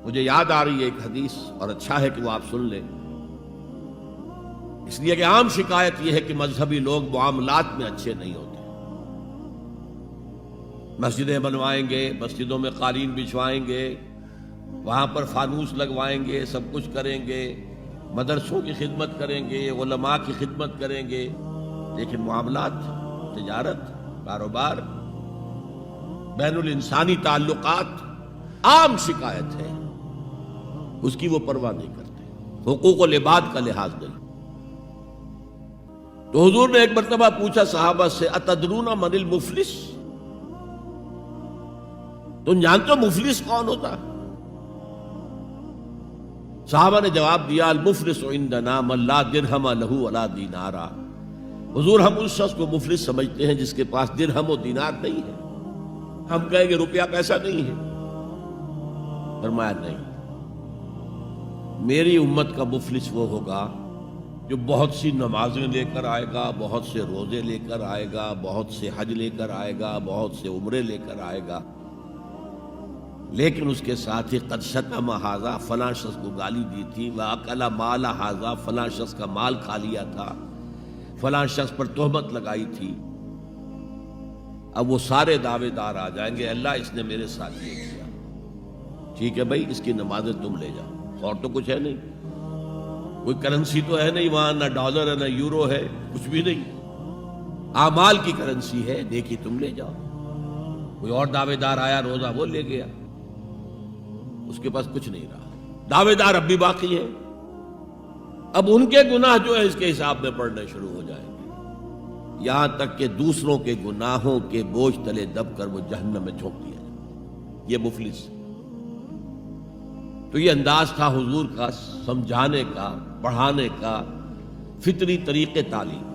مجھے یاد آ رہی ہے ایک حدیث، اور اچھا ہے کہ وہ آپ سن لیں، اس لیے کہ عام شکایت یہ ہے کہ مذہبی لوگ معاملات میں اچھے نہیں ہوتے۔ مسجدیں بنوائیں گے، مسجدوں میں قالین بچھوائیں گے، وہاں پر فانوس لگوائیں گے، سب کچھ کریں گے، مدرسوں کی خدمت کریں گے، علماء کی خدمت کریں گے، لیکن معاملات، تجارت، کاروبار، بین الانسانی تعلقات، عام شکایت ہے، اس کی وہ پرواہ نہیں کرتے، حقوق العباد کا لحاظ نہیں۔ تو حضور نے ایک مرتبہ پوچھا صحابہ سے، اتدرون من المفلس، تم جانتے ہو مفلس کون ہوتا؟ صحابہ نے جواب دیا، المفلس عندنا من لا درہم لہ ولا دینارا، حضور ہم اس شخص کو مفلس سمجھتے ہیں جس کے پاس درہم و دینار نہیں ہے۔ ہم کہیں گے روپیہ پیسہ نہیں ہے، فرمایا نہیں، میری امت کا مفلس وہ ہوگا جو بہت سی نمازیں لے کر آئے گا، بہت سے روزے لے کر آئے گا، بہت سے حج لے کر آئے گا، بہت سے عمرے لے کر آئے گا، لیکن اس کے ساتھ ہی قد شتم ھذا، فلاں شخص کو گالی دی تھی، وَأَكَلَ مَالَ ھذا، فلاں شخص کا مال کھا لیا تھا، فلاں شخص پر تہمت لگائی تھی۔ اب وہ سارے دعوے دار آ جائیں گے، اللہ اس نے میرے ساتھ یہ کیا، ٹھیک ہے بھائی، اس کی نمازیں تم لے جاؤ، اور تو کچھ ہے نہیں، کوئی کرنسی تو ہے نہیں وہاں، نہ ڈالر ہے نہ یورو ہے، کچھ بھی نہیں، اعمال کی کرنسی ہے، دیکھی تم لے جاؤ۔ کوئی اور دعوے دار آیا، روزہ وہ لے گیا، اس کے پاس کچھ نہیں رہا، دعوے دار اب بھی باقی ہیں، اب ان کے گناہ جو ہے اس کے حساب میں پڑنے شروع ہو جائیں گے، یہاں تک کہ دوسروں کے گناہوں کے بوجھ تلے دب کر وہ جہنم میں جھونک دیا جائے۔ یہ مفلس۔ تو یہ انداز تھا حضور کا سمجھانے کا، پڑھانے کا، فطری طریقے تعلیم۔